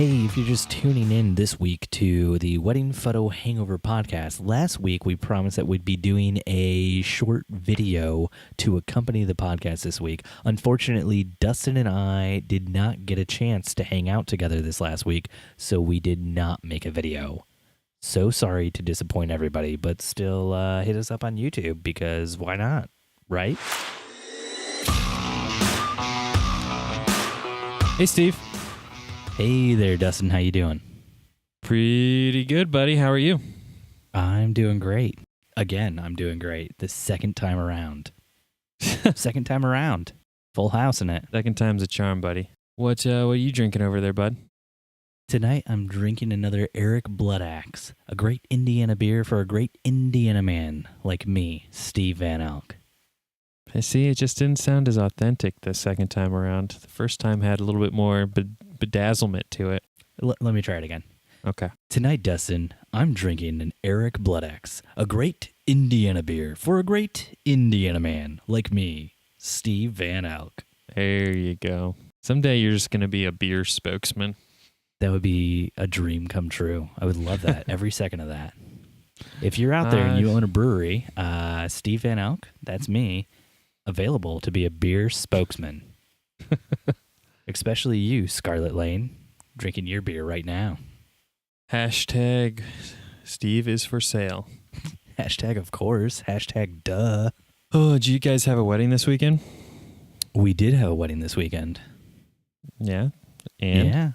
Hey, if you're just tuning in this week to the Wedding Photo Hangover podcast, last week we promised that we'd be doing a short video to accompany the podcast this week. Unfortunately, Dustin and I did not get a chance to hang out together this last week, so we did not make a video. So sorry to disappoint everybody, but still hit us up on YouTube because why not, right? Hey, Steve. Hey there, Dustin. How you doing? Pretty good, buddy. How are you? I'm doing great. Again, I'm doing great. The second time around. Second time around. Full house in it. Second time's a charm, buddy. What are you drinking over there, bud? Tonight, I'm drinking another Eric Blood Axe, a great Indiana beer for a great Indiana man like me, Steve Van Elk. I see. It just didn't sound as authentic the second time around. The first time had a little bit more bedazzlement to it. Let me try it again. Okay. Tonight, Dustin, I'm drinking an Eric Blood Axe, a great Indiana beer for a great Indiana man like me, Steve Van Elk. There you go. Someday you're just going to be a beer spokesman. That would be a dream come true. I would love that. Every second of that. If you're out there and you own a brewery, Steve Van Elk, that's me, available to be a beer spokesman. Especially you, Scarlet Lane, drinking your beer right now. Hashtag Steve is for sale. Hashtag of course. Hashtag duh. Oh, did you guys have a wedding this weekend? We did have a wedding this weekend. Yeah. And? Yeah.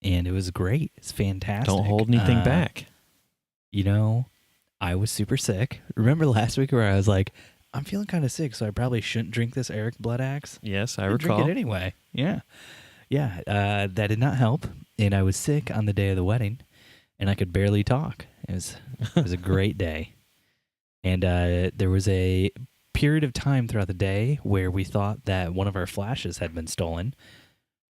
And it was great. It's fantastic. Don't hold anything back. You know, I was super sick. Remember last week where I was like, I'm feeling kind of sick, so I probably shouldn't drink this Eric Blood Axe? Yes, I recall. Drink it anyway. Yeah. Yeah, that did not help. And I was sick on the day of the wedding, and I could barely talk. It was a great day. And there was a period of time throughout the day where we thought that one of our flashes had been stolen.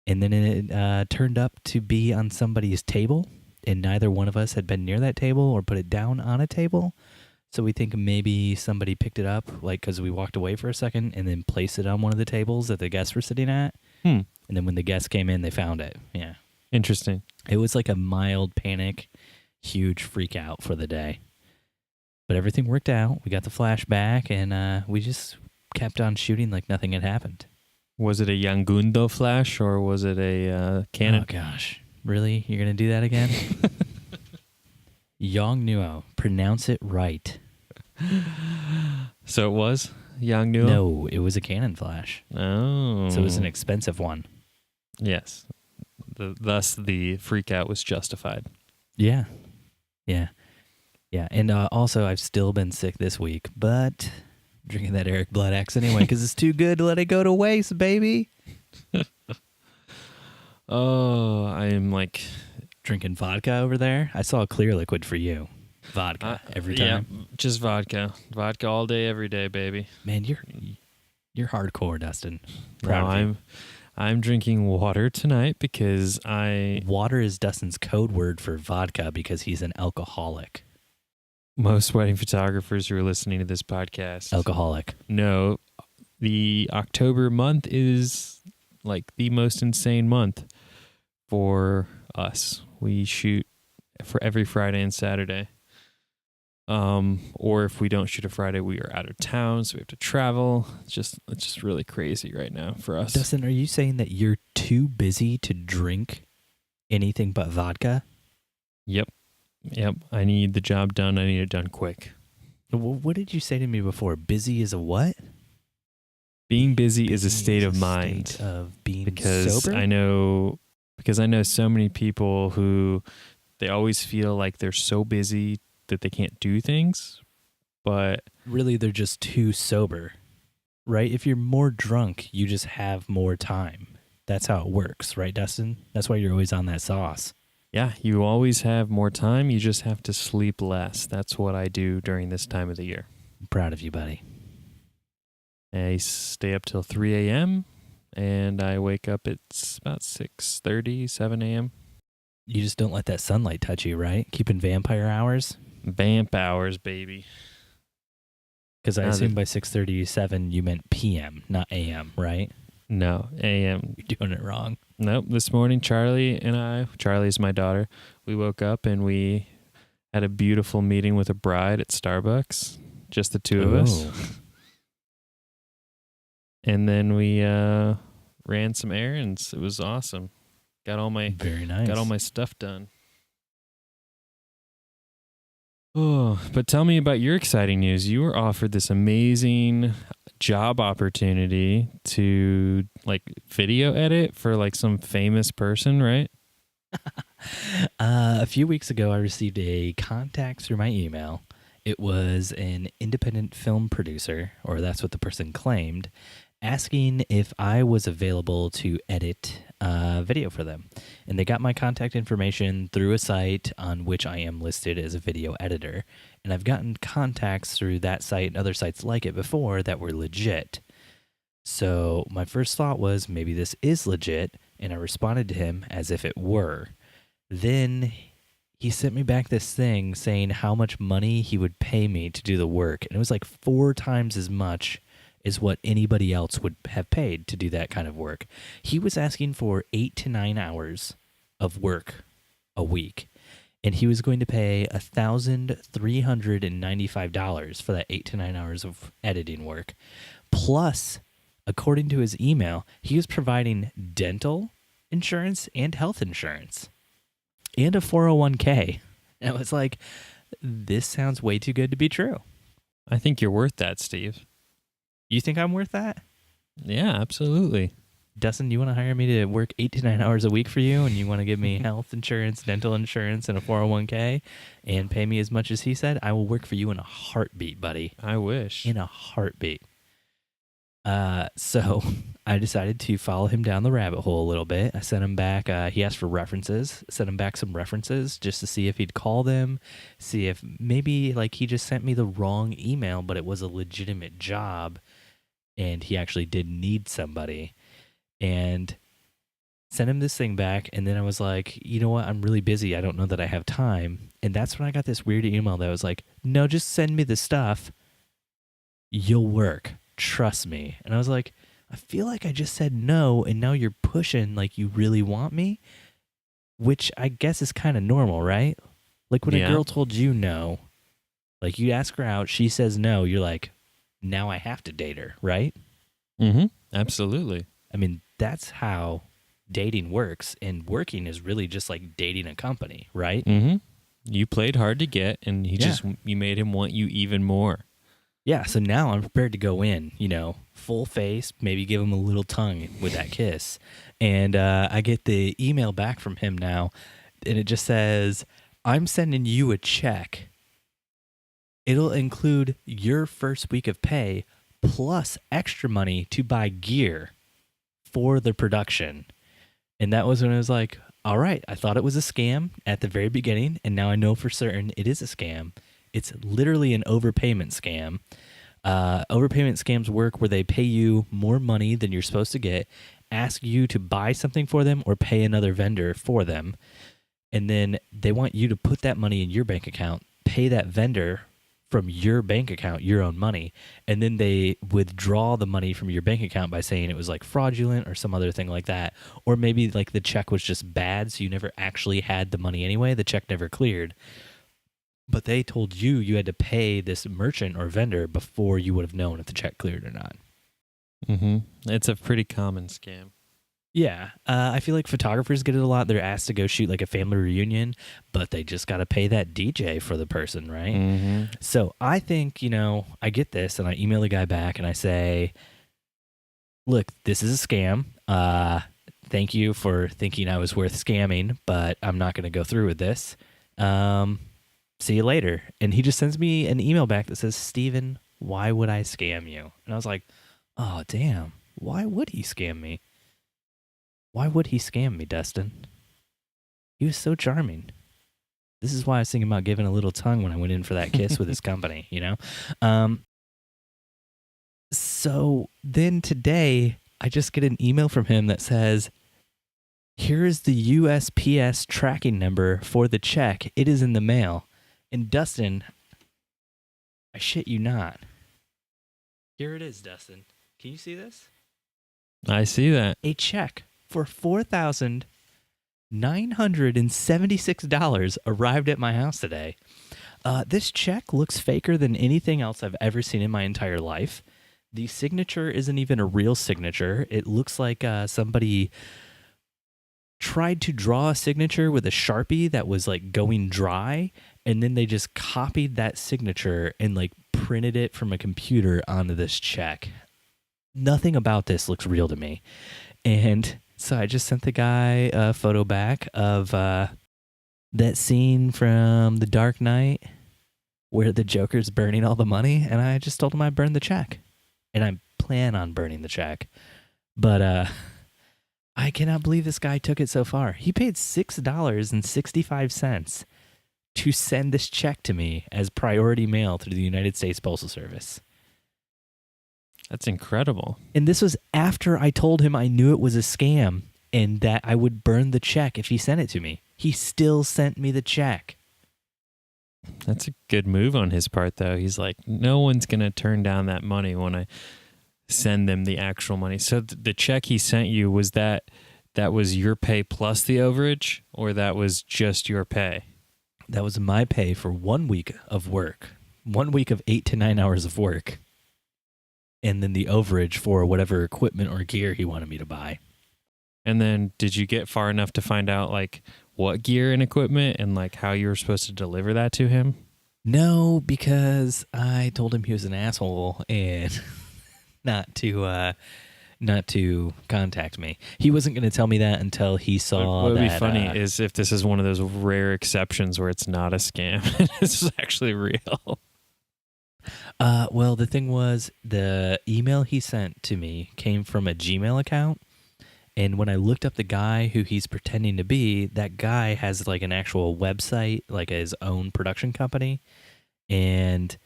And then it turned up to be on somebody's table, and neither one of us had been near that table or put it down on a table. So we think maybe somebody picked it up, like because we walked away for a second and then placed it on one of the tables that the guests were sitting at. And then when the guests came in, they found it. Yeah. Interesting. It was like a mild panic, huge freak out for the day. But everything worked out. We got the flash back, and we just kept on shooting like nothing had happened. Was it a Yangundo flash or was it a cannon? Oh, gosh. Really? You're going to do that again? Yongnuo. Pronounce it right. So it was Yongnuo? No, it was a cannon flash. Oh. So it was an expensive one. Yes. Thus, the freak out was justified. Yeah. Yeah. Yeah. And also, I've still been sick this week, but drinking that Eric Blood Axe anyway because it's too good to let it go to waste, baby. Oh, I am like drinking vodka over there. I saw a clear liquid for you. Vodka every time. Yeah, just vodka. Vodka all day, every day, baby. Man, you're hardcore, Dustin. I'm drinking water tonight because water is Dustin's code word for vodka because he's an alcoholic. Most wedding photographers who are listening to this podcast. Alcoholic. No, the October month is like the most insane month for us. We shoot for every Friday and Saturday. Or if we don't shoot a Friday, we are out of town, so we have to travel. It's just really crazy right now for us. Dustin, are you saying that you're too busy to drink anything but vodka? Yep. I need the job done. I need it done quick. What did you say to me before? Busy is a what? Being busy is a state of mind. State of being sober? I know so many people who they always feel like they're so busy that they can't do things, but really they're just too sober, right? If you're more drunk, you just have more time. That's how it works, right, Dustin? That's why you're always on that sauce. Yeah, you always have more time. You just have to sleep less. That's what I do during this time of the year. I'm proud of you, buddy. I stay up till 3 a.m. and I wake up at about 6:30, 7 a.m. You just don't let that sunlight touch you, right? Keeping vampire hours? Vamp hours, baby. Because I assume by 6:37 you meant PM, not AM, right? No, AM. You're doing it wrong. Nope. This morning, Charlie is my daughter, we woke up and we had a beautiful meeting with a bride at Starbucks, just the two of us. And then we ran some errands. It was awesome. Very nice. Got all my stuff done. Oh, but tell me about your exciting news. You were offered this amazing job opportunity to like video edit for like some famous person, right? A few weeks ago, I received a contact through my email. It was an independent film producer, or that's what the person claimed, asking if I was available to edit video for them. And they got my contact information through a site on which I am listed as a video editor. And I've gotten contacts through that site and other sites like it before that were legit. So my first thought was maybe this is legit, and I responded to him as if it were. Then he sent me back this thing saying how much money he would pay me to do the work. And it was like 4 times as much as what anybody else would have paid to do that kind of work. He was asking for 8 to 9 hours of work a week. And he was going to pay $1,395 for that 8 to 9 hours of editing work. Plus, according to his email, he was providing dental insurance and health insurance and a 401k. And I was like, this sounds way too good to be true. I think you're worth that, Steve. You think I'm worth that? Yeah, absolutely. Dustin, you want to hire me to work 8 to 9 hours a week for you, and you want to give me health insurance, dental insurance, and a 401k, and pay me as much as he said? I will work for you in a heartbeat, buddy. I wish. In a heartbeat. So I decided to follow him down the rabbit hole a little bit. I sent him back. He asked for references. Sent him back some references just to see if he'd call them, see if maybe like he just sent me the wrong email, but it was a legitimate job, and he actually did need somebody. And sent him this thing back, and then I was like, you know what? I'm really busy. I don't know that I have time. And that's when I got this weird email that was like, no, just send me the stuff. You'll work. Trust me. And I was like, I feel like I just said no, and now you're pushing like you really want me, which I guess is kind of normal, right? Like when a girl told you no, like you ask her out, she says no, you're like, now I have to date her, right? Mm-hmm. Absolutely. I mean, that's how dating works, and working is really just like dating a company, right? Mm-hmm. You played hard to get, and you made him want you even more. Yeah, so now I'm prepared to go in, full face, maybe give him a little tongue with that kiss. And I get the email back from him now, and it just says, I'm sending you a check. It'll include your first week of pay plus extra money to buy gear for the production. And that was when I was like, all right, I thought it was a scam at the very beginning, and now I know for certain it is a scam. It's literally an overpayment scam. Overpayment scams work where they pay you more money than you're supposed to get, ask you to buy something for them or pay another vendor for them, and then they want you to put that money in your bank account, pay that vendor from your bank account, your own money, and then they withdraw the money from your bank account by saying it was like fraudulent or some other thing like that. Or maybe like the check was just bad, so you never actually had the money anyway. The check never cleared. But they told you you had to pay this merchant or vendor before you would have known if the check cleared or not. Mm-hmm. It's a pretty common scam. Yeah. I feel like photographers get it a lot. They're asked to go shoot like a family reunion, but they just got to pay that DJ for the person, right? Mm-hmm. So I think, I get this and I email the guy back and I say, look, this is a scam. Thank you for thinking I was worth scamming, but I'm not going to go through with this. See you later. And he just sends me an email back that says, Steven, why would I scam you? And I was like, oh, damn. Why would he scam me? Why would he scam me, Dustin? He was so charming. This is why I was thinking about giving a little tongue when I went in for that kiss with his company, So then today, I just get an email from him that says, here is the USPS tracking number for the check. It is in the mail. And Dustin, I shit you not. Here it is, Dustin. Can you see this? I see that. A check for $4,976 arrived at my house today. This check looks faker than anything else I've ever seen in my entire life. The signature isn't even a real signature. It looks like somebody tried to draw a signature with a Sharpie that was like going dry, and then they just copied that signature and like printed it from a computer onto this check. Nothing about this looks real to me. And so I just sent the guy a photo back of that scene from The Dark Knight where the Joker's burning all the money, and I just told him I burned the check. And I plan on burning the check. But I cannot believe this guy took it so far. He paid $6.65 to send this check to me as priority mail through the United States Postal Service. That's incredible. And this was after I told him I knew it was a scam and that I would burn the check if he sent it to me. He still sent me the check. That's a good move on his part, though. He's like, no one's going to turn down that money when I send them the actual money. So the check he sent you, was that was your pay plus the overage, or that was just your pay? That was my pay for 1 week of work. 1 week of 8 to 9 hours of work. And then the overage for whatever equipment or gear he wanted me to buy. And then did you get far enough to find out like what gear and equipment and like how you were supposed to deliver that to him? No, because I told him he was an asshole and not to contact me. He wasn't going to tell me that until he saw what would that. Be funny is if this is one of those rare exceptions where it's not a scam and it's actually real. Well, the thing was, the email he sent to me came from a Gmail account. And when I looked up the guy who he's pretending to be, that guy has like an actual website, like his own production company. And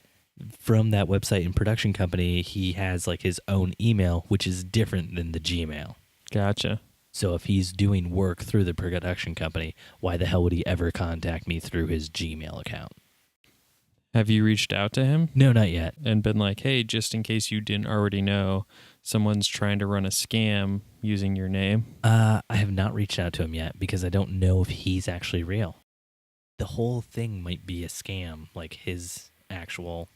from that website and production company, he has like his own email, which is different than the Gmail. Gotcha. So if he's doing work through the production company, why the hell would he ever contact me through his Gmail account? Have you reached out to him? No, not yet. And been like, hey, just in case you didn't already know, someone's trying to run a scam using your name? I have not reached out to him yet because I don't know if he's actually real. The whole thing might be a scam, like his actual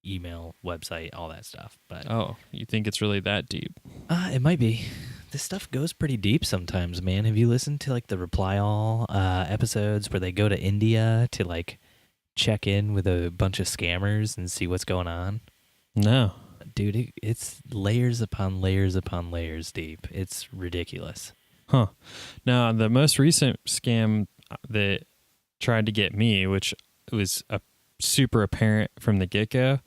email, website, all that stuff. But oh, you think it's really that deep? It might be. This stuff goes pretty deep sometimes, man. Have you listened to like the Reply All episodes where they go to India to like check in with a bunch of scammers and see what's going on? No. Dude, it's layers upon layers upon layers deep. It's ridiculous. Huh. Now, the most recent scam that tried to get me, which was super apparent from the get-go,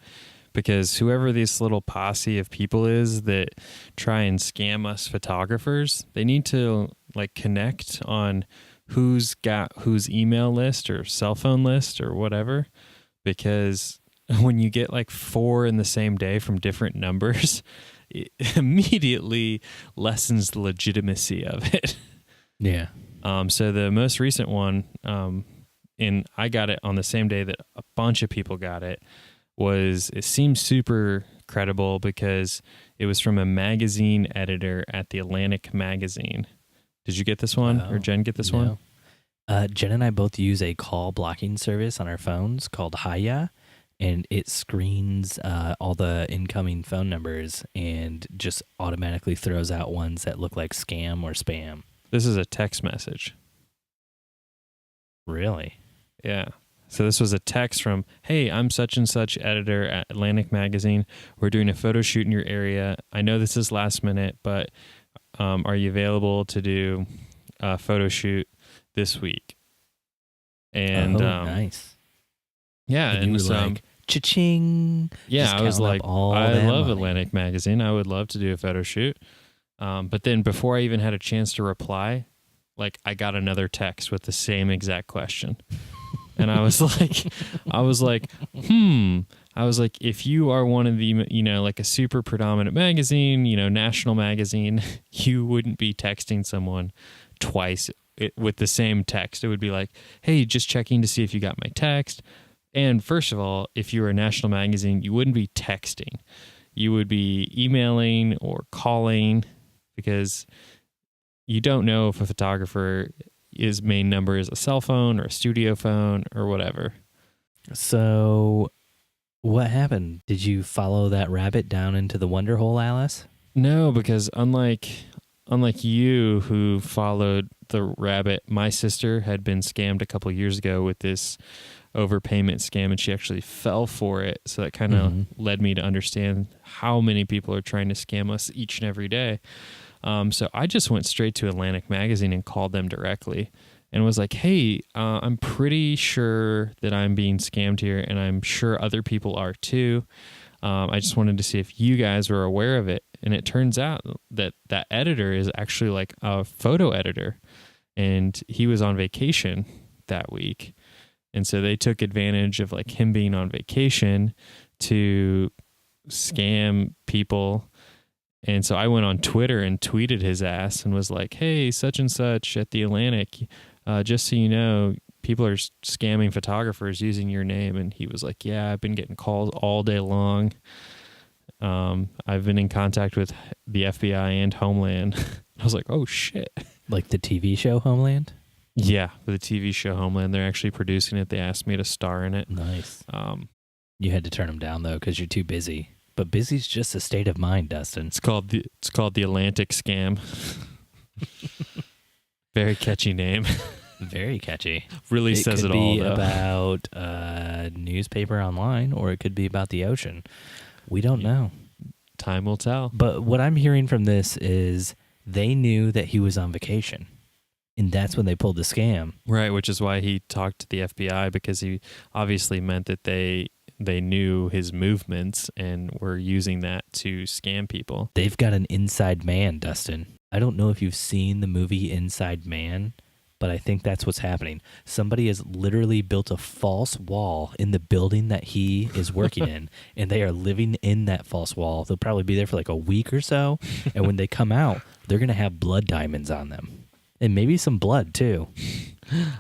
because whoever this little posse of people is that try and scam us photographers, they need to like connect on who's got whose email list or cell phone list or whatever, because when you get like 4 in the same day from different numbers, it immediately lessens the legitimacy of it. Yeah. So the most recent one, and I got it on the same day that a bunch of people got it, it seemed super credible because it was from a magazine editor at the Atlantic magazine. Did you get this one, or Jen get this one? Jen and I both use a call blocking service on our phones called Hiya, and it screens all the incoming phone numbers and just automatically throws out ones that look like scam or spam. This is a text message. Really? Yeah. So this was a text from, hey, I'm such and such editor at Atlantic magazine. We're doing a photo shoot in your area. I know this is last minute, but are you available to do a photo shoot this week? And nice. Yeah, and you were like, cha-ching. Yeah, I was like, I love money. Atlantic magazine. I would love to do a photo shoot. But then before I even had a chance to reply, like I got another text with the same exact question. And I was like, if you are one of the, like a super predominant magazine, national magazine, you wouldn't be texting someone twice with the same text. It would be like, hey, just checking to see if you got my text. And first of all, if you were a national magazine, you wouldn't be texting. You would be emailing or calling because you don't know if a photographer his main number is a cell phone or a studio phone or whatever. So what happened? Did you follow that rabbit down into the wonder hole, Alice? No, because unlike you who followed the rabbit, my sister had been scammed a couple years ago with this overpayment scam, and she actually fell for it. So that kind of led me to understand how many people are trying to scam us each and every day. So I just went straight to Atlantic Magazine and called them directly and was like, hey, I'm pretty sure that I'm being scammed here, and I'm sure other people are too. I just wanted to see if you guys were aware of it. And it turns out that that editor is actually like a photo editor, and he was on vacation that week. And so they took advantage of like him being on vacation to scam people. And so I went on Twitter and tweeted his ass and was like, hey, such and such at the Atlantic, just so you know, people are scamming photographers using your name. And he was like, yeah, I've been getting calls all day long. I've been in contact with the FBI and Homeland. I was like, oh shit. Like the TV show Homeland? Yeah, for the TV show Homeland. They're actually producing it. They asked me to star in it. Nice. You had to turn them down though because you're too busy. But busy's just a state of mind, Dustin. It's called the Atlantic Scam. Very catchy name. Very catchy. Really says it all. It could be about a newspaper online, or it could be about the ocean. We don't know. Time will tell. But what I'm hearing from this is they knew that he was on vacation. And that's when they pulled the scam. Right, which is why he talked to the FBI, because he obviously meant that they knew his movements and were using that to scam people. They've got an inside man, Dustin. I don't know if you've seen the movie Inside Man, but I think that's what's happening. Somebody has literally built a false wall in the building that he is working in, and they are living in that false wall. They'll probably be there for like a week or so, and when they come out, they're going to have blood diamonds on them. And maybe some blood, too.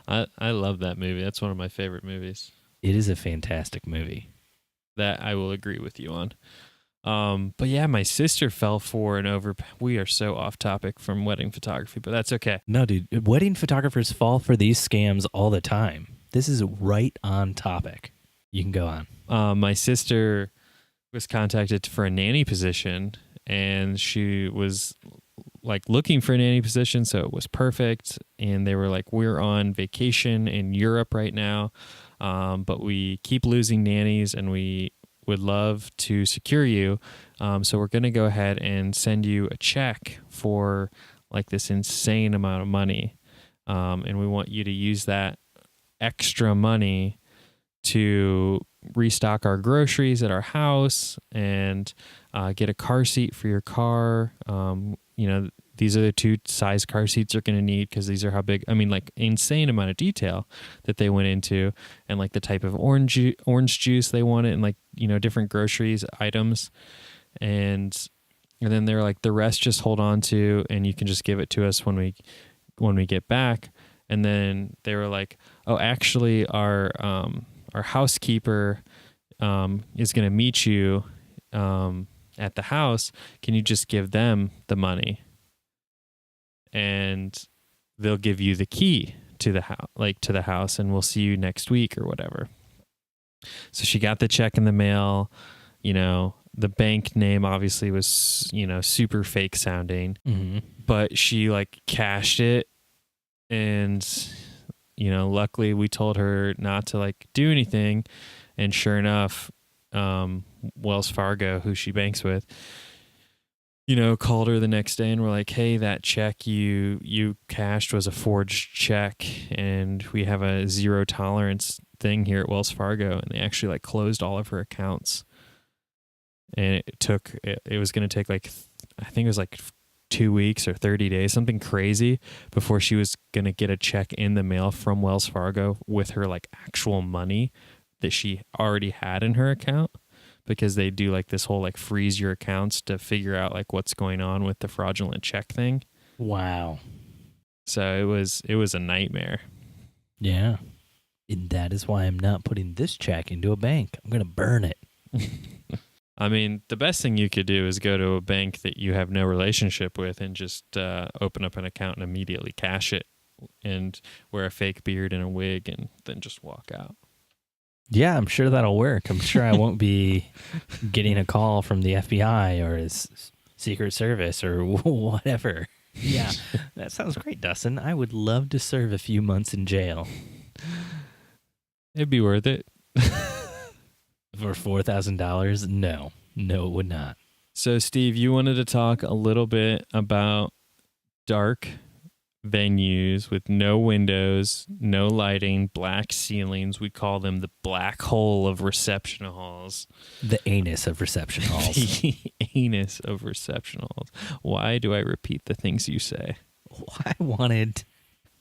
I love that movie. That's one of my favorite movies. It is a fantastic movie. That I will agree with you on. But yeah, my sister fell for we are so off topic from wedding photography, but that's okay. No, dude. Wedding photographers fall for these scams all the time. This is right on topic. You can go on. My sister was contacted for a nanny position, and she was like looking for a nanny position, so it was perfect. And they were like, we're on vacation in Europe right now, but we keep losing nannies, and we would love to secure you. So we're going to go ahead and send you a check for like this insane amount of money. And we want you to use that extra money to restock our groceries at our house and get a car seat for your car. These are the two size car seats you're going to need because these are how big, like insane amount of detail that they went into, and like the type of orange juice they wanted, and like, different groceries items. And then they're like, the rest just hold on to, and you can just give it to us when we get back. And then they were like, oh, actually our housekeeper is going to meet you at the house. Can you just give them the money? And they'll give you the key to the house, and we'll see you next week or whatever. So she got the check in the mail. The bank name obviously was, super fake sounding, but she like cashed it. And, luckily we told her not to like do anything. And sure enough, Wells Fargo, who she banks with, called her the next day and were like, hey, that check you cashed was a forged check, and we have a zero tolerance thing here at Wells Fargo. And they actually like closed all of her accounts. And it was going to take like, I think it was like 2 weeks or 30 days, something crazy, before she was going to get a check in the mail from Wells Fargo with her like actual money that she already had in her account. Because they do like this whole like freeze your accounts to figure out like what's going on with the fraudulent check thing. Wow. So it was a nightmare. Yeah. And that is why I'm not putting this check into a bank. I'm going to burn it. I mean, the best thing you could do is go to a bank that you have no relationship with and just open up an account and immediately cash it and wear a fake beard and a wig and then just walk out. Yeah, I'm sure that'll work. I'm sure I won't be getting a call from the FBI or his Secret Service or whatever. Yeah, that sounds great, Dustin. I would love to serve a few months in jail. It'd be worth it. For $4,000? No, it would not. So, Steve, you wanted to talk a little bit about dark venues with no windows, no lighting, black ceilings. We call them the black hole of reception halls. The anus of reception halls. The anus of reception halls. Why do I repeat the things you say? I wanted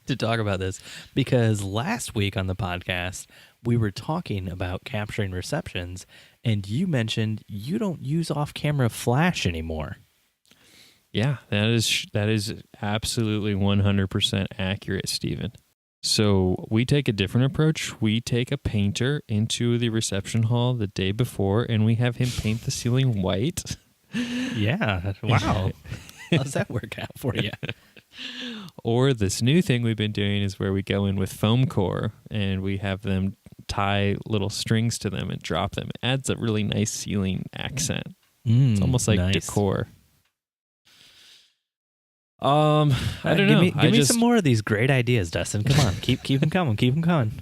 to talk about this because last week on the podcast, we were talking about capturing receptions, and you mentioned you don't use off-camera flash anymore. Yeah, that is absolutely 100% accurate, Stephen. So we take a different approach. We take a painter into the reception hall the day before, and we have him paint the ceiling white. Yeah, wow. How's that work out for you? Or this new thing we've been doing is where we go in with foam core, and we have them tie little strings to them and drop them. It adds a really nice ceiling accent. It's almost like nice. decor. I don't know. Give me some more of these great ideas, Dustin. Come on, keep them coming. Keep them coming.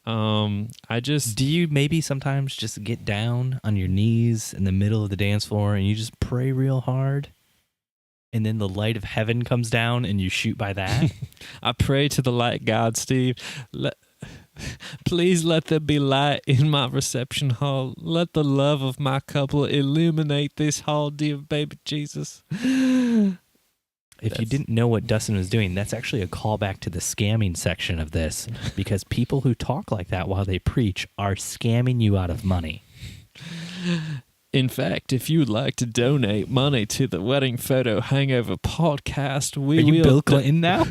Do you maybe sometimes just get down on your knees in the middle of the dance floor and you just pray real hard? And then the light of heaven comes down and you shoot by that? I pray to the light God, Steve. Please let there be light in my reception hall. Let the love of my couple illuminate this hall, dear baby Jesus. If you didn't know what Dustin was doing, that's actually a callback to the scamming section of this, because people who talk like that while they preach are scamming you out of money. In fact, if you'd like to donate money to the Wedding Photo Hangover podcast, Are you Bill Clinton now?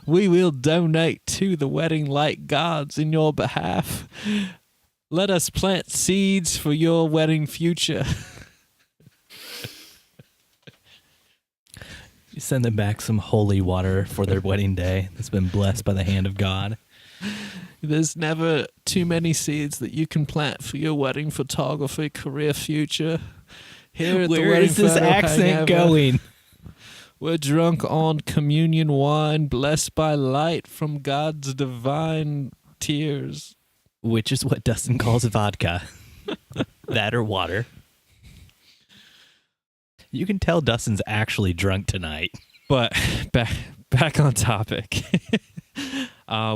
We will donate to the wedding light gods in your behalf. Let us plant seeds for your wedding future. You send them back some holy water for their wedding day that's been blessed by the hand of God. There's never too many seeds that you can plant for your wedding photography career future. Here at Where the Wedding is this Photo accent Hangover, going? We're drunk on communion wine, blessed by light from God's divine tears. Which is what Dustin calls vodka. That or water. You can tell Dustin's actually drunk tonight. But back on topic.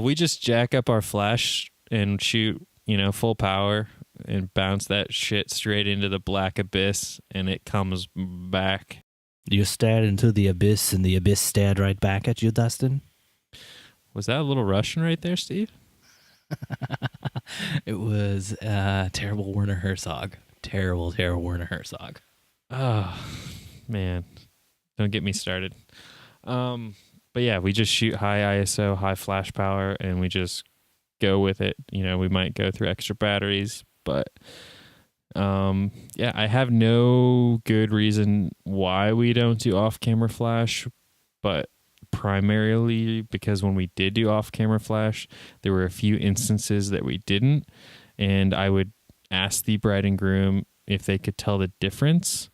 We just jack up our flash and shoot, full power and bounce that shit straight into the black abyss, and it comes back. You stared into the abyss, and the abyss stared right back at you, Dustin? Was that a little Russian right there, Steve? It was terrible Werner Herzog. Terrible Werner Herzog. Oh, man. Don't get me started. But yeah, we just shoot high ISO, high flash power, and we just go with it. We might go through extra batteries, but I have no good reason why we don't do off-camera flash, but primarily because when we did do off-camera flash, there were a few instances that we didn't, and I would ask the bride and groom if they could tell the difference.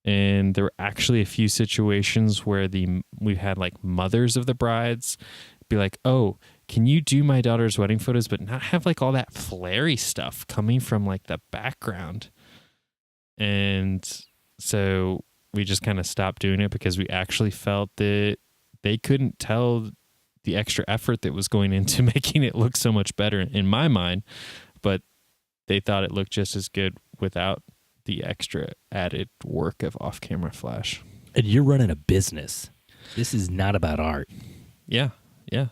And there were actually a few situations where we've had like mothers of the brides be like, "Oh, can you do my daughter's wedding photos, but not have like all that flary stuff coming from like the background?" And so we just kind of stopped doing it because we actually felt that they couldn't tell the extra effort that was going into making it look so much better in my mind, but they thought it looked just as good without the extra added work of off-camera flash. And you're running a business. This is not about art. Yeah.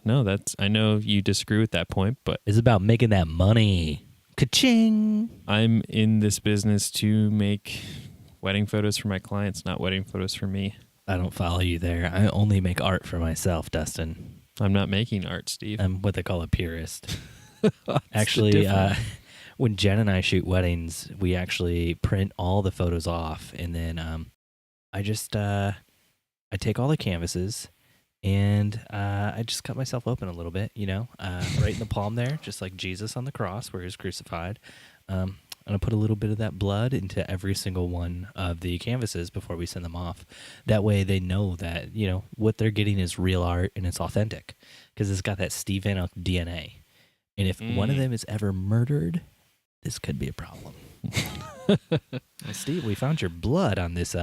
No, I know you disagree with that point, but it's about making that money. Ka-ching! I'm in this business to make wedding photos for my clients, not wedding photos for me. I don't follow you there. I only make art for myself, Dustin. I'm not making art, Steve. I'm what they call a purist. Actually, when Jen and I shoot weddings, we actually print all the photos off, and then I just I take all the canvases, and I just cut myself open a little bit, right in the palm there, just like Jesus on the cross where he was crucified. And I put a little bit of that blood into every single one of the canvases before we send them off. That way they know that, what they're getting is real art and it's authentic because it's got that Steve Van Elk DNA. And if one of them is ever murdered, this could be a problem. Well, Steve, we found your blood on this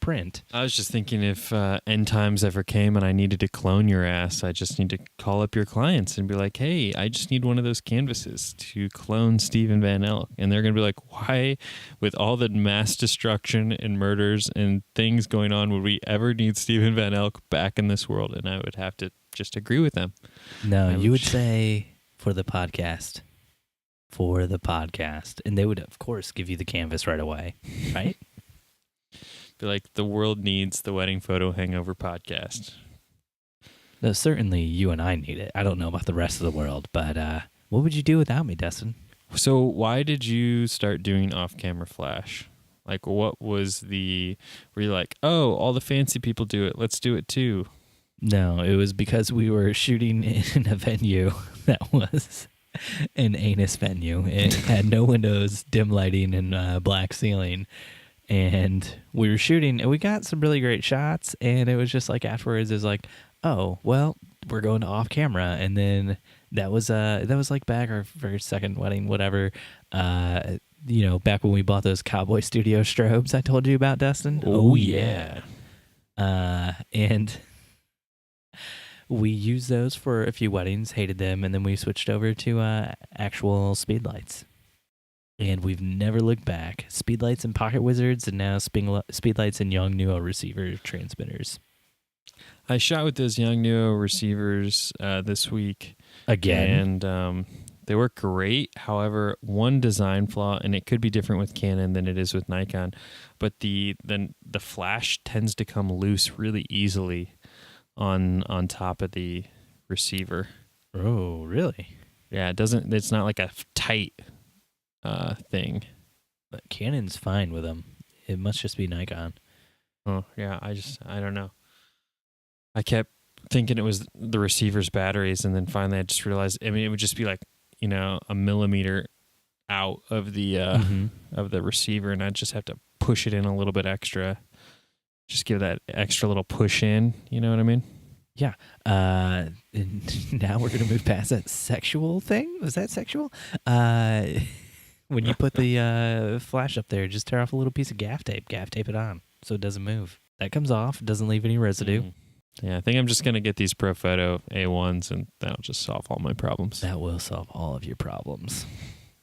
print. I was just thinking if end times ever came and I needed to clone your ass, I just need to call up your clients and be like, hey, I just need one of those canvases to clone Stephen Van Elk. And they're going to be like, why, with all the mass destruction and murders and things going on, would we ever need Stephen Van Elk back in this world? And I would have to just agree with them. No, you would say for the podcast. For the podcast. And they would, of course, give you the canvas right away, right? Be like, the world needs the Wedding Photo Hangover podcast. No, certainly you and I need it. I don't know about the rest of the world, but what would you do without me, Dustin? So why did you start doing off-camera flash? Like, what was were you like, oh, all the fancy people do it, let's do it too? No, it was because we were shooting in a venue that was an anus venue. It had no windows, dim lighting, and black ceiling. And we were shooting, and we got some really great shots. And it was just like afterwards, it was like, oh, well, we're going to off camera. And then that was like back our first, second wedding, whatever. Back when we bought those Cowboy Studio strobes I told you about, Dustin. Oh yeah. And we used those for a few weddings, hated them, and then we switched over to actual speed lights. And we've never looked back. Speed lights and pocket wizards, and now speed lights and Yongnuo receiver transmitters. I shot with those Yongnuo receivers this week. Again. And they work great. However, one design flaw, and it could be different with Canon than it is with Nikon, but the flash tends to come loose really easily on top of the receiver. Oh, really? Yeah, it's not like a tight thing. But Canon's fine with them. It must just be Nikon. Oh, yeah, I don't know. I kept thinking it was the receiver's batteries, and then finally I just realized, it would just be like, a millimeter out of the of the receiver, and I'd just have to push it in a little bit extra. Just give that extra little push in, you know what I mean? Yeah. And now we're going to move past that sexual thing. Was that sexual? When you put the flash up there, just tear off a little piece of gaff tape it on so it doesn't move. That comes off, doesn't leave any residue. Yeah, I think I'm just going to get these ProPhoto A1s, and that'll just solve all my problems. That will solve all of your problems.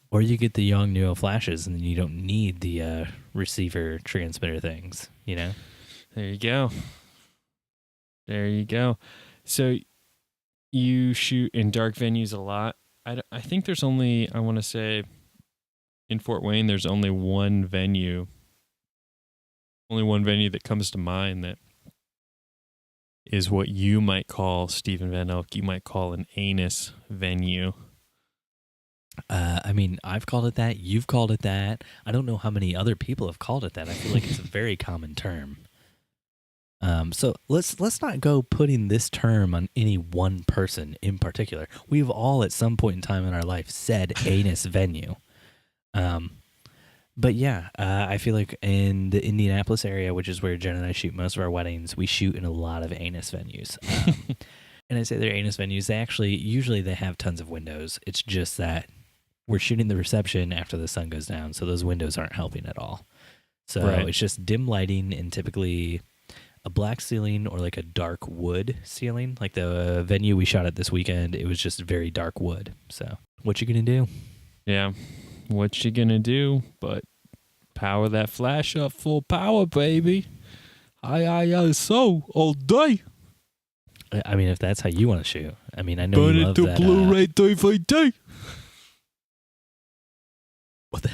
Or you get the Yongnuo flashes, and then you don't need the receiver transmitter things, There you go. There you go. So you shoot in dark venues a lot. I think there's only, I want to say, in Fort Wayne, there's only one venue that comes to mind that is what you might call, Stephen Van Elk, you might call an anus venue. I've called it that. You've called it that. I don't know how many other people have called it that. I feel like it's a very common term. So let's not go putting this term on any one person in particular. We've all at some point in time in our life said anus venue. But yeah, I feel like in the Indianapolis area, which is where Jen and I shoot most of our weddings, we shoot in a lot of anus venues. And I say they're anus venues. Usually they have tons of windows. It's just that we're shooting the reception after the sun goes down, so those windows aren't helping at all. So It's just dim lighting and typically a black ceiling or like a dark wood ceiling. Like the venue we shot at this weekend, it was just very dark wood. So what you gonna do? Yeah, what you gonna do? But power that flash up full power, baby. ISO all day. I mean, if that's how you want to shoot. I mean, I know Burn you it love to that. Blu-ray DVD. What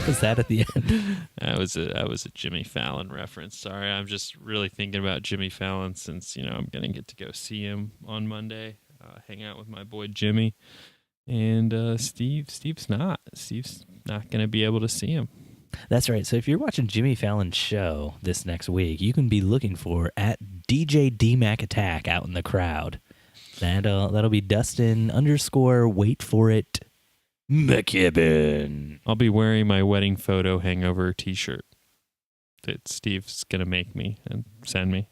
was that at the end? That was a Jimmy Fallon reference. Sorry, I'm just really thinking about Jimmy Fallon since I'm gonna get to go see him on Monday, hang out with my boy Jimmy, And Steve's not going to be able to see him. That's right. So if you're watching Jimmy Fallon's show this next week, you can be looking for at DJ DMAC Attack out in the crowd. That'll be Dustin _ wait for it McKibben. I'll be wearing my wedding photo hangover t-shirt that Steve's going to make me and send me.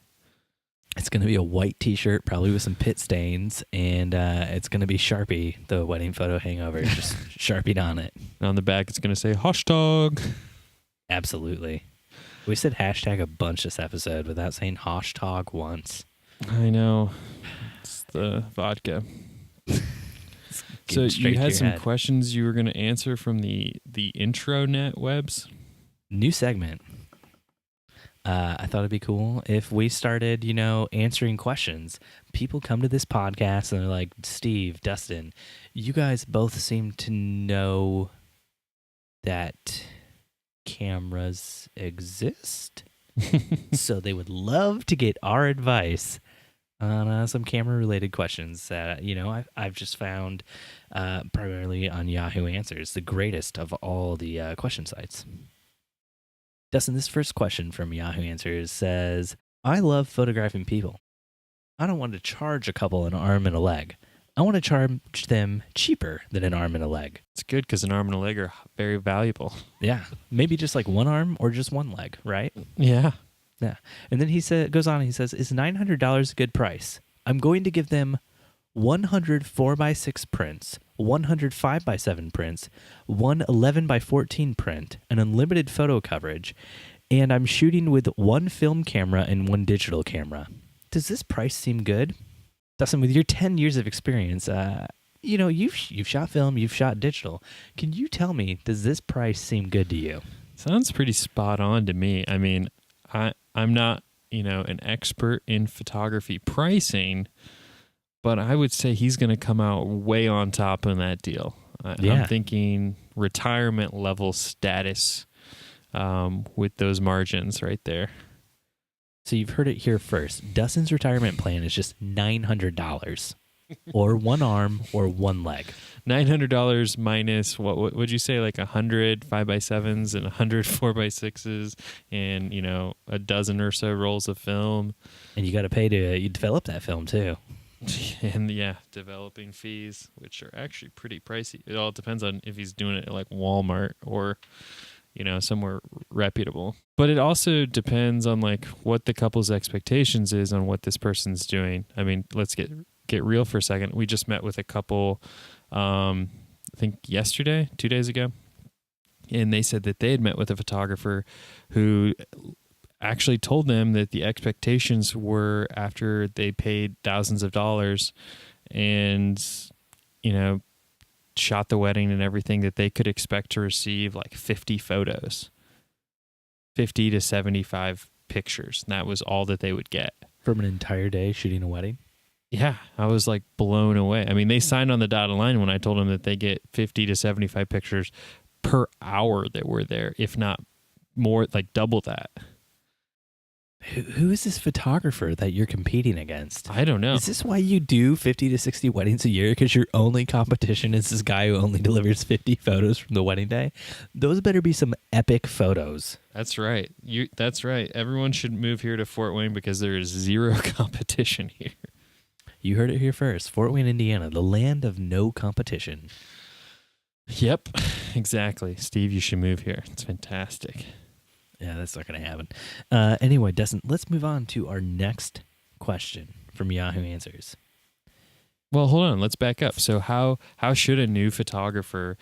It's going to be a white t-shirt, probably with some pit stains, and it's going to be Sharpie, the wedding photo hangover, just Sharpied on it. And on the back, it's going to say hashtag. Absolutely. We said hashtag a bunch this episode without saying hashtag once. I know. It's the vodka. So you had some questions you were going to answer from the intranet webs? New segment. I thought it'd be cool if we started, answering questions. People come to this podcast and they're like, Steve, Dustin, you guys both seem to know that cameras exist. So they would love to get our advice on some camera-related questions that, I've just found primarily on Yahoo Answers, the greatest of all the question sites. Dustin, this first question from Yahoo Answers says, I love photographing people. I don't want to charge a couple an arm and a leg. I want to charge them cheaper than an arm and a leg. It's good because an arm and a leg are very valuable. Yeah. Maybe just like one arm or just one leg, right? Yeah. Yeah. And then he goes on and he says, is $900 a good price? I'm going to give them 100 4x6 prints, 100 5x7 prints, one 11x14 print, an unlimited photo coverage, and I'm shooting with one film camera and one digital camera. Does this price seem good? Dustin, with your 10 years of experience, you've shot film, you've shot digital. Can you tell me, does this price seem good to you? Sounds pretty spot on to me. I mean, I'm not, an expert in photography pricing, but I would say he's going to come out way on top in that deal. I'm thinking retirement level status with those margins right there. So you've heard it here first. Dustin's retirement plan is just $900 or one arm or one leg. $900 minus what would you say, like 100 5x7s and 100 4x6s and, a dozen or so rolls of film. And you got to pay to develop that film too. And developing fees, which are actually pretty pricey. It all depends on if he's doing it at like Walmart or, somewhere reputable. But it also depends on like what the couple's expectations is on what this person's doing. I mean, let's get real for a second. We just met with a couple, I think yesterday, 2 days ago, and they said that they had met with a photographer who actually told them that the expectations were, after they paid thousands of dollars and, shot the wedding and everything, that they could expect to receive like 50 photos, 50 to 75 pictures. And that was all that they would get. From an entire day shooting a wedding? Yeah, I was like blown away. I mean, they signed on the dotted line when I told them that they get 50 to 75 pictures per hour that were there, if not more, like double that. Who is this photographer that you're competing against? I don't know. Is this why you do 50 to 60 weddings a year? Because your only competition is this guy who only delivers 50 photos from the wedding day? Those better be some epic photos. That's right. That's right. Everyone should move here to Fort Wayne because there is zero competition here. You heard it here first. Fort Wayne, Indiana, the land of no competition. Yep, exactly. Steve, you should move here. It's fantastic. Yeah, that's not going to happen. Anyway, Dustin, let's move on to our next question from Yahoo Answers. Well, hold on. Let's back up. So how should a new photographer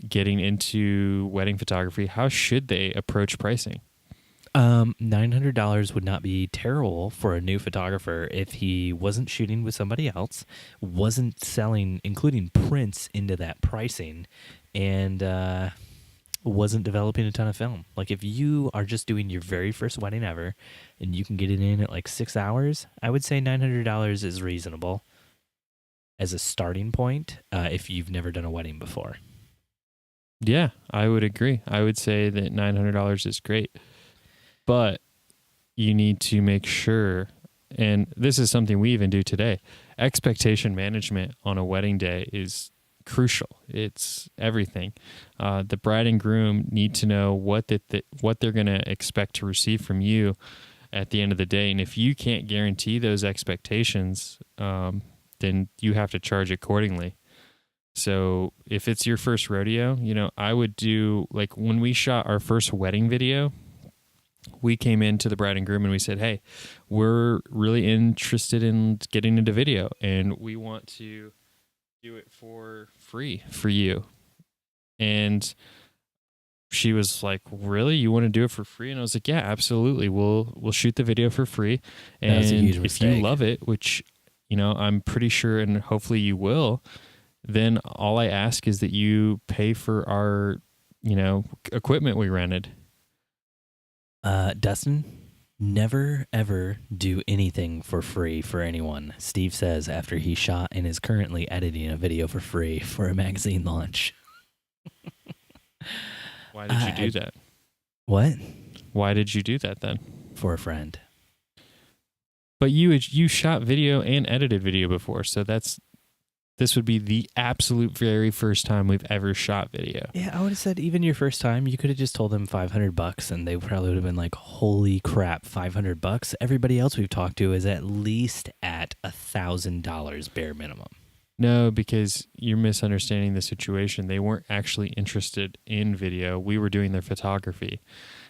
getting into wedding photography, how should they approach pricing? $900 would not be terrible for a new photographer if he wasn't shooting with somebody else, wasn't selling, including prints into that pricing, and wasn't developing a ton of film. Like if you are just doing your very first wedding ever and you can get it in at like 6 hours, I would say $900 is reasonable as a starting point if you've never done a wedding before. Yeah, I would agree. I would say that $900 is great. But you need to make sure, and this is something we even do today, expectation management on a wedding day is crucial. It's everything. The bride and groom need to know what they're going to expect to receive from you at the end of the day. And if you can't guarantee those expectations, then you have to charge accordingly. So if it's your first rodeo, I would do, like, when we shot our first wedding video, we came into the bride and groom and we said, hey, we're really interested in getting into video and we want to do it for free for you. And she was like, really? You want to do it for free? And I was like, yeah, absolutely. We'll shoot the video for free. And if you love it, which, I'm pretty sure and hopefully you will, then all I ask is that you pay for our, equipment we rented. Dustin, never ever do anything for free for anyone. Steve says after he shot and is currently editing a video for free for a magazine launch. Why did you do that? What? Why did you do that then? For a friend. But you shot video and edited video before, so this would be the absolute very first time we've ever shot video. Yeah, I would have said even your first time, you could have just told them $500 and they probably would have been like, holy crap, $500. Everybody else we've talked to is at least at $1,000 bare minimum. No, because you're misunderstanding the situation. They weren't actually interested in video. We were doing their photography.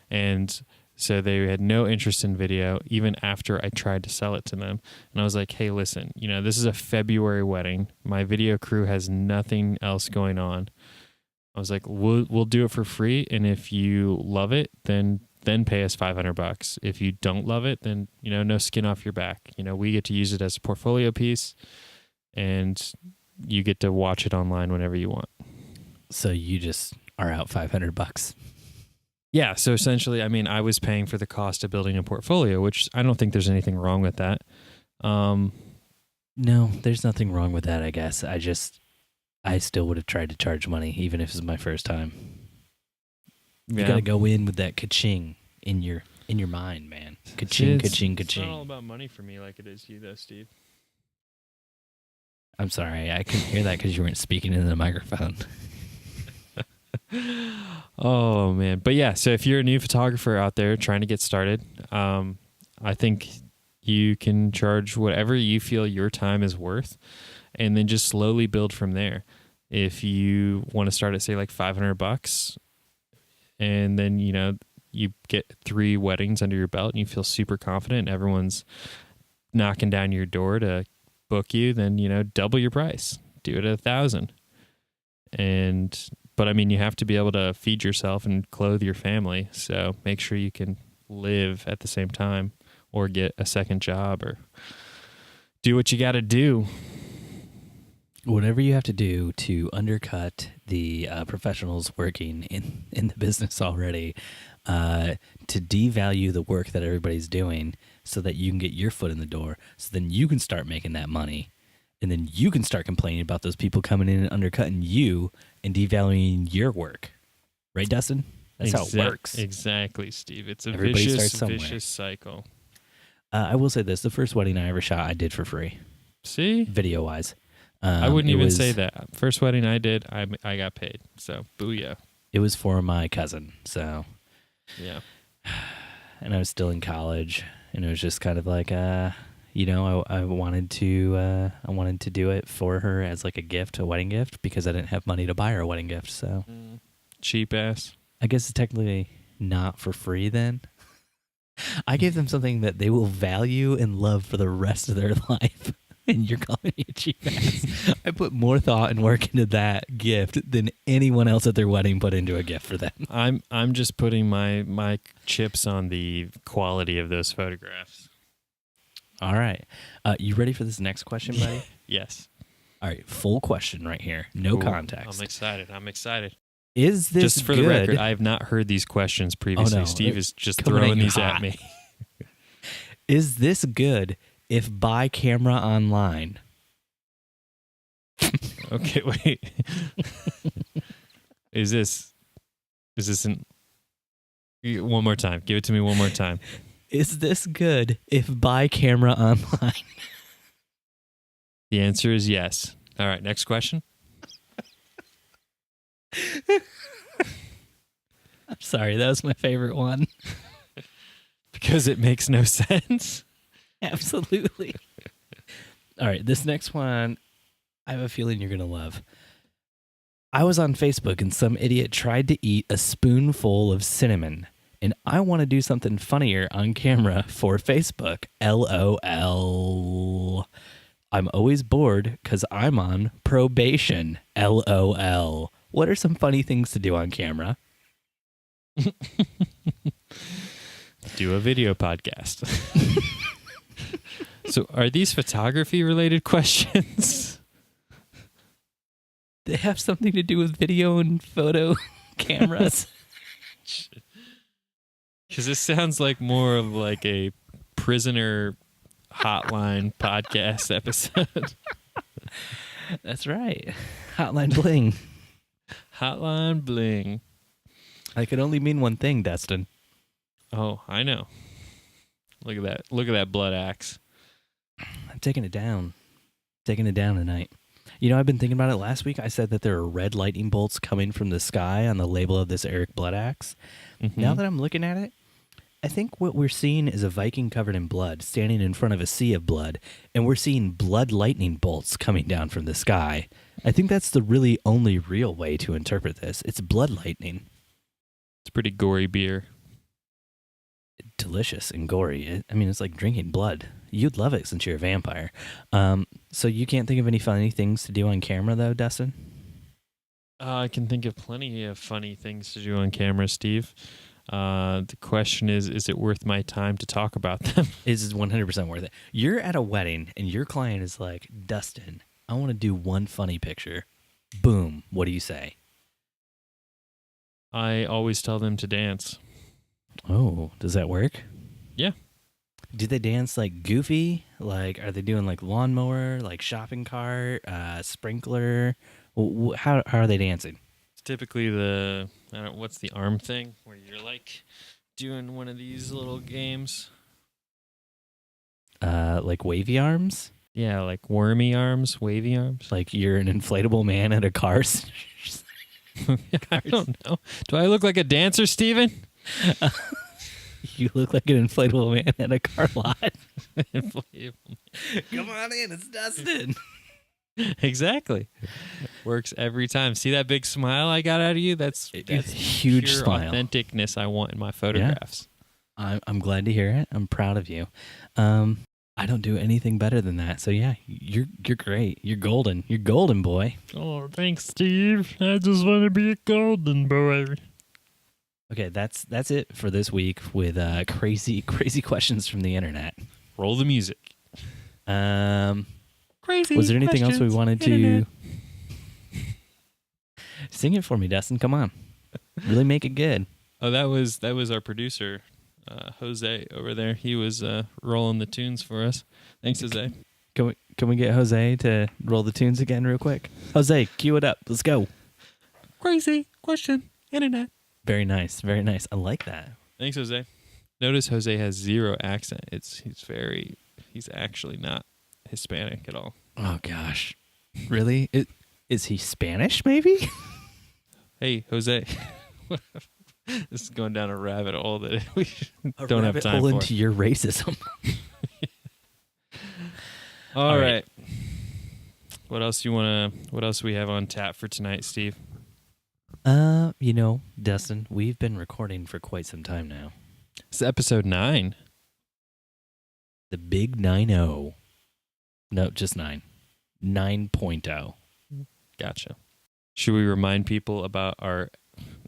And so they had no interest in video even after I tried to sell it to them. And I was like, hey, listen, this is a February wedding. My video crew has nothing else going on. I was like, we'll do it for free. And if you love it, then pay us $500. If you don't love it, then, no skin off your back. We get to use it as a portfolio piece and you get to watch it online whenever you want. So you just are out $500. Yeah, so essentially, I was paying for the cost of building a portfolio, which I don't think there's anything wrong with that. No, there's nothing wrong with that, I guess. I still would have tried to charge money, even if it was my first time. Yeah. You got to go in with that ka-ching in your mind, man. Ka-ching, ka-ching, ka-ching. It's not all about money for me like it is you, though, Steve. I'm sorry, I couldn't hear that because you weren't speaking into the microphone. Oh man. But yeah, so if you're a new photographer out there trying to get started, I think you can charge whatever you feel your time is worth and then just slowly build from there. If you want to start at say like $500 and then, you get 3 weddings under your belt and you feel super confident and everyone's knocking down your door to book you, then, double your price, do it at $1,000. But you have to be able to feed yourself and clothe your family. So make sure you can live at the same time or get a second job or do what you got to do. Whatever you have to do to undercut the professionals working in the business already, to devalue the work that everybody's doing so that you can get your foot in the door, so then you can start making that money. And then you can start complaining about those people coming in and undercutting you and devaluing your work. Right, Dustin? That's how it works. Exactly, Steve. It's a vicious cycle. I will say this. The first wedding I ever shot, I did for free. See? Video-wise. I wouldn't even say that. First wedding I ded, I got paid. So, booyah. It was for my cousin. So, yeah. And I was still in college. And it was just kind of like... I wanted to do it for her as like a gift, a wedding gift, because I didn't have money to buy her a wedding gift. So cheap ass. I guess it's technically not for free then. I gave them something that they will value and love for the rest of their life. And you're calling me a cheap ass. I put more thought and work into that gift than anyone else at their wedding put into a gift for them. I'm just putting my chips on the quality of those photographs. All right. You ready for this next question, buddy? Yes. All right. Full question right here. No context. I'm excited. Is this just for good? the record, I have not heard these questions previously. Oh, no. Steve is just throwing these at me. Is this good if by camera online? Okay, wait. Is this one more time? Give it to me one more time. Is this good if by camera online? The answer is yes. All right, next question. I'm sorry, that was my favorite one. Because it makes no sense. Absolutely. All right, this next one, I have a feeling you're going to love. I was on Facebook and some idiot tried to eat a spoonful of cinnamon, and I want to do something funnier on camera for Facebook. LOL. I'm always bored because I'm on probation. LOL. What are some funny things to do on camera? Do a video podcast. So are these photography related questions? They have something to do with video and photo cameras. Because this sounds like more of like a prisoner hotline podcast episode. That's right. Hotline bling. Hotline bling. I could only mean one thing, Dustin. Oh, I know. Look at that. Look at that blood axe. I'm taking it down. Taking it down tonight. You know, I've been thinking about it. Last week I said that there are red lightning bolts coming from the sky on the label of this Eric blood axe. Mm-hmm. Now that I'm looking at it, I think what we're seeing is a Viking covered in blood standing in front of a sea of blood, and we're seeing blood lightning bolts coming down from the sky. I think that's the really only real way to interpret this. It's blood lightning. It's pretty gory beer. Delicious and gory. I mean, it's like drinking blood. You'd love it since you're a vampire. So you can't think of any funny things to do on camera, though, Dustin? I can think of plenty of funny things to do on camera, Steve. The question is it worth my time to talk about them? Is 100% worth it. You're at a wedding, and your client is like, Dustin, I want to do one funny picture. Boom. What do you say? I always tell them to dance. Oh, does that work? Yeah. Do they dance like goofy? Like, are they doing like lawnmower, like shopping cart, sprinkler? How are they dancing? It's typically what's the arm thing where you're like doing one of these little games? Like wavy arms? Yeah, like wormy arms, wavy arms. Like you're an inflatable man at a car. I don't know. Do I look like a dancer, Steven? You look like an inflatable man at a car lot. Inflatable. Come on in, it's Dustin. Exactly. Works every time. See that big smile I got out of you? That's huge pure smile. Authenticness I want in my photographs. Yeah. I'm glad to hear it. I'm proud of you. I don't do anything better than that. So yeah, you're great. You're golden. You're golden, boy. Oh, thanks, Steve. I just want to be a golden boy. Okay, that's it for this week with crazy questions from the internet. Roll the music. Crazy. Was there anything else we wanted to sing it for me, Dustin? Come on, really make it good. Oh, that was our producer, Jose over there. He was rolling the tunes for us. Thanks, Jose. Can we get Jose to roll the tunes again real quick? Jose, cue it up. Let's go. Crazy question, internet. Very nice. Very nice. I like that. Thanks, Jose. Notice Jose has zero accent. He's actually not Hispanic at all. Oh gosh. Really? Is he Spanish maybe? Hey, Jose. This is going down a rabbit hole that we don't have time for. Into your racism. All right. What else do we have on tap for tonight, Steve? Dustin, we've been recording for quite some time now. It's episode 9. The big 9-0. No, just 9. 9.0. Gotcha. Should we remind people about our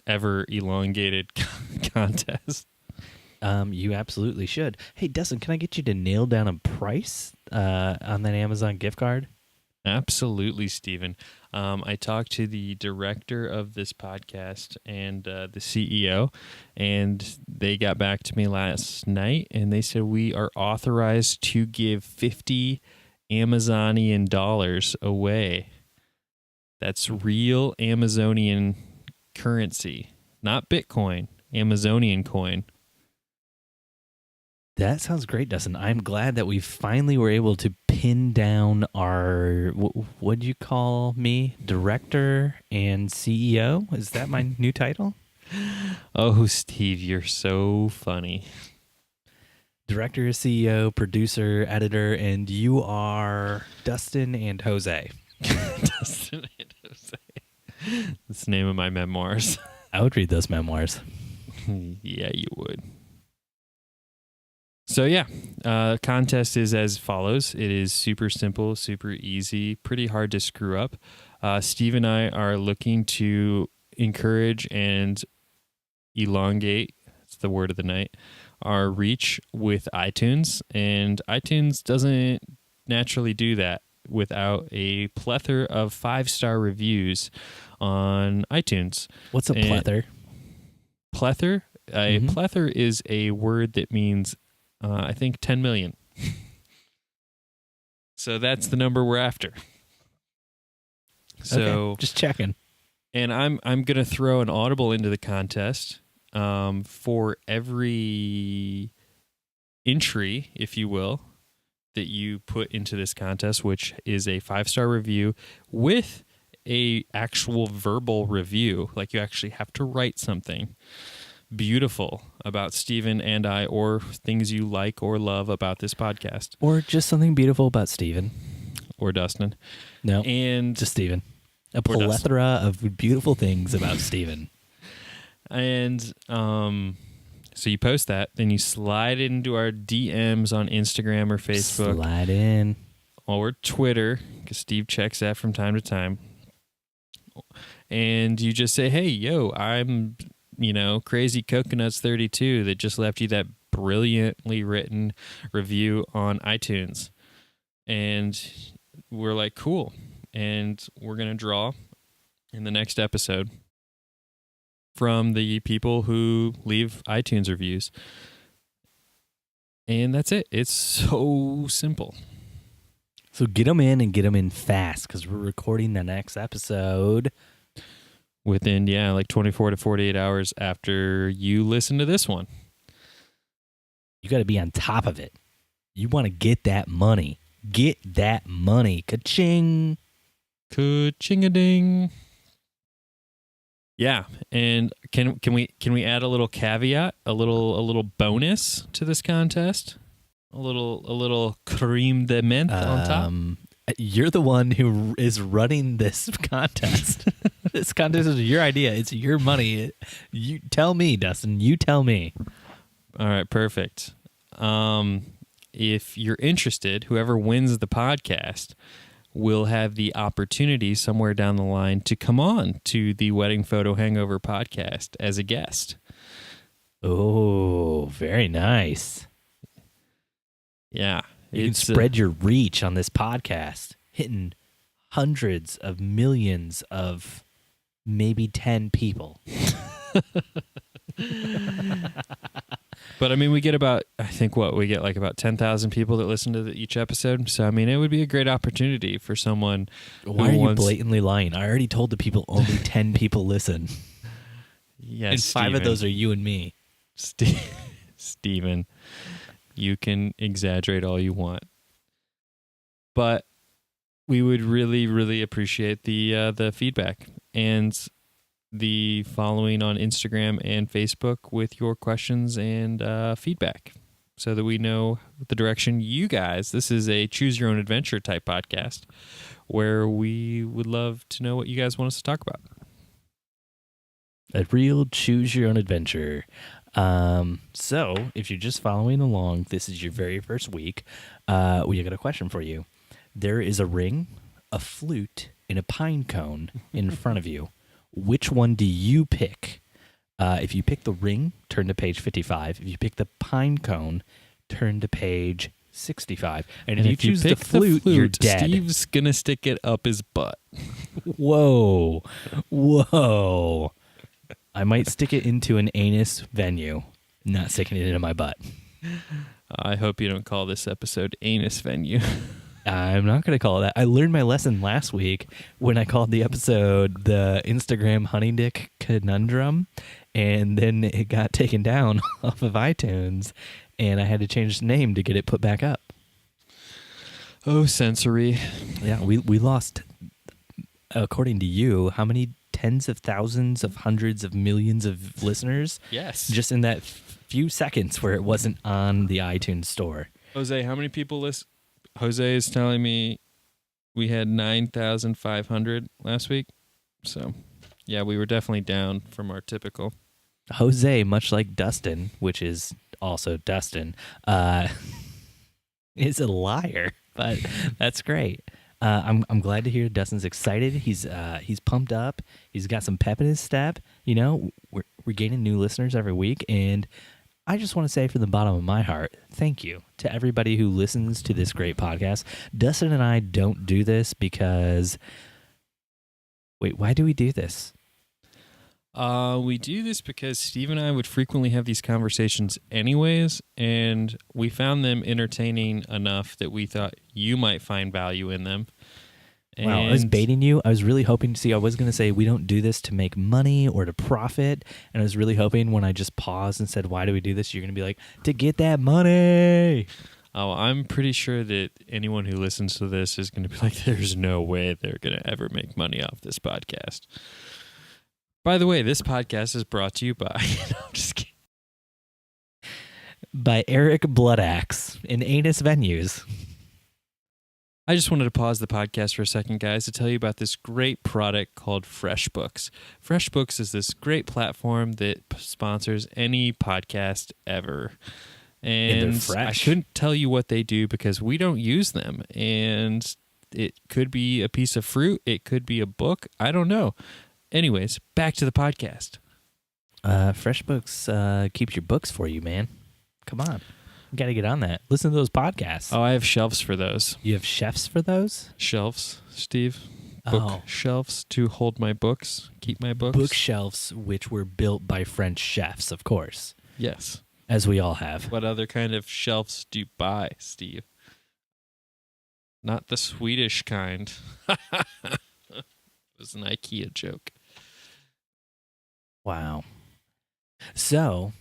ever elongated contest? You absolutely should. Hey, Dustin, can I get you to nail down a price on that Amazon gift card? Absolutely, Stephen. I talked to the director of this podcast and the CEO, and they got back to me last night, and they said we are authorized to give 50 Amazonian dollars away. That's real Amazonian currency, not Bitcoin, Amazonian coin. That sounds great, Dustin. I'm glad that we finally were able to pin down our, what'd you call me? Director and CEO? Is that my new title? Oh, Steve, you're so funny. Director, CEO, producer, editor, and you are Dustin and Jose. Dustin and Jose. That's the name of my memoirs. I would read those memoirs. Yeah, you would. So yeah, contest is as follows. It is super simple, super easy, pretty hard to screw up. Steve and I are looking to encourage and elongate, that's the word of the night, our reach with iTunes. And iTunes doesn't naturally do that without a plethora of 5-star reviews on iTunes. What's a plethora? Plethora? A plethora is a word that means I think 10 million. So that's the number we're after. So okay, just checking. And I'm going to throw an Audible into the contest for every entry, if you will, that you put into this contest, which is a 5-star review with a actual verbal review. Like you actually have to write something beautiful about Steven and I, or things you like or love about this podcast. Or just something beautiful about Steven. Or Dustin. No, and just Steven. A plethora of beautiful things about Steven. And so you post that, then you slide it into our DMs on Instagram or Facebook. Slide in. Or Twitter, because Steve checks that from time to time. And you just say, hey, yo, I'm... Crazy Coconuts 32 that just left you that brilliantly written review on iTunes. And we're like, cool. And we're going to draw in the next episode from the people who leave iTunes reviews. And that's it. It's so simple. So get them in and get them in fast because we're recording the next episode within, like 24 to 48 hours after you listen to this one. You got to be on top of it. You want to get that money. Get that money. Ka-ching. Ka-ching-a-ding. Yeah, and can we add a little caveat, a little bonus to this contest? A little creme de menthe on top? You're the one who is running this contest. This contest is your idea. It's your money. You tell me, Dustin. You tell me. All right, perfect. If you're interested, whoever wins the podcast will have the opportunity somewhere down the line to come on to the Wedding Photo Hangover podcast as a guest. Oh, very nice. Yeah. You can spread your reach on this podcast, hitting hundreds of millions of maybe 10 people. But I mean, we get about 10,000 people that listen to each episode. So I mean, it would be a great opportunity for someone. Why are you blatantly lying? I already told the people only 10 people listen. Yes, and 5 of those are you and me. Steven, you can exaggerate all you want, but we would really, really appreciate the feedback and the following on Instagram and Facebook with your questions and feedback so that we know the direction you guys. This is a choose your own adventure type podcast where we would love to know what you guys want us to talk about. A real choose your own adventure. So if you're just following along, this is your very first week. We got a question for you. There is a ring, a flute, and a pine cone in front of you. Which one do you pick? If you pick the ring, turn to page 55. If you pick the pine cone, turn to page 65. And if you choose the flute, you're dead. Steve's going to stick it up his butt. Whoa. I might stick it into an anus venue, not sticking it into my butt. I hope you don't call this episode Anus Venue. I'm not going to call it that. I learned my lesson last week when I called the episode the Instagram Honey Dick Conundrum, and then it got taken down off of iTunes, and I had to change the name to get it put back up. Oh, sensory. Yeah, we lost, according to you, how many tens of thousands of hundreds of millions of listeners? Yes. Just in that few seconds where it wasn't on the iTunes store. Jose, how many people listen? Jose is telling me we had 9,500 last week. So, yeah, we were definitely down from our typical. Jose, much like Dustin, which is also Dustin, is a liar, but that's great. I'm glad to hear Dustin's excited. He's pumped up. He's got some pep in his step. You know, we're gaining new listeners every week, and I just want to say from the bottom of my heart, thank you to everybody who listens to this great podcast. Dustin and I don't do this because... Wait, why do we do this? We do this because Steve and I would frequently have these conversations anyways, and we found them entertaining enough that we thought you might find value in them. Wow, I was baiting you. I was really hoping to see. I was going to say we don't do this to make money or to profit. And I was really hoping when I just paused and said, why do we do this? You're going to be like, to get that money. Oh, I'm pretty sure that anyone who listens to this is going to be like, there's no way they're going to ever make money off this podcast. By the way, this podcast is brought to you by... No, I'm just kidding. By Eric Bloodaxe in Anus Venues. I just wanted to pause the podcast for a second, guys, to tell you about this great product called FreshBooks. FreshBooks is this great platform that sponsors any podcast ever. And I couldn't tell you what they do because we don't use them. And it could be a piece of fruit. It could be a book. I don't know. Anyways, back to the podcast. FreshBooks keeps your books for you, man. Come on. You got to get on that. Listen to those podcasts. Oh, I have shelves for those. You have chefs for those? Shelves, Steve. Bookshelves to hold my books, keep my books. Bookshelves, which were built by French chefs, of course. Yes. As we all have. What other kind of shelves do you buy, Steve? Not the Swedish kind. It was an IKEA joke. Wow. So,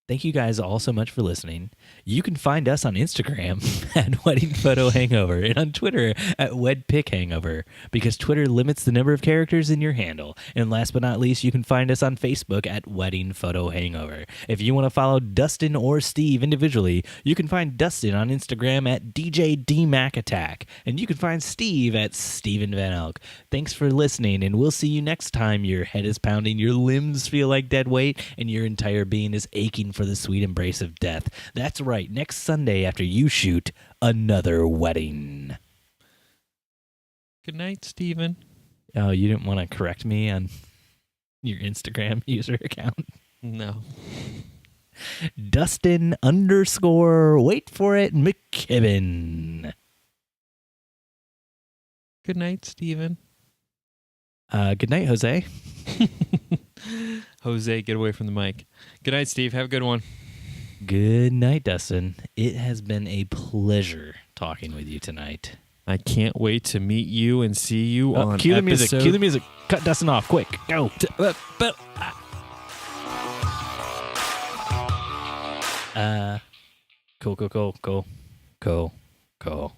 thank you guys all so much for listening. You can find us on Instagram at Wedding Photo Hangover and on Twitter at WedPic Hangover because Twitter limits the number of characters in your handle. And last but not least, you can find us on Facebook at Wedding Photo Hangover. If you want to follow Dustin or Steve individually, you can find Dustin on Instagram at DJDMacAttack. And you can find Steve at Steven Van Elk. Thanks for listening, and we'll see you next time your head is pounding, your limbs feel like dead weight, and your entire being is aching for the sweet embrace of death. That's right, next Sunday after you shoot another wedding. Good night, Steven. Oh, you didn't want to correct me on your Instagram user account? No. Dustin _ wait for it, McKibben. Good night, Steven. Good night, Jose. Jose, get away from the mic. Good night, Steve. Have a good one. Good night, Dustin. It has been a pleasure talking with you tonight. I can't wait to meet you and see you on cue the episode... music. Cue the music. Cut Dustin off. Quick. Go. Cool.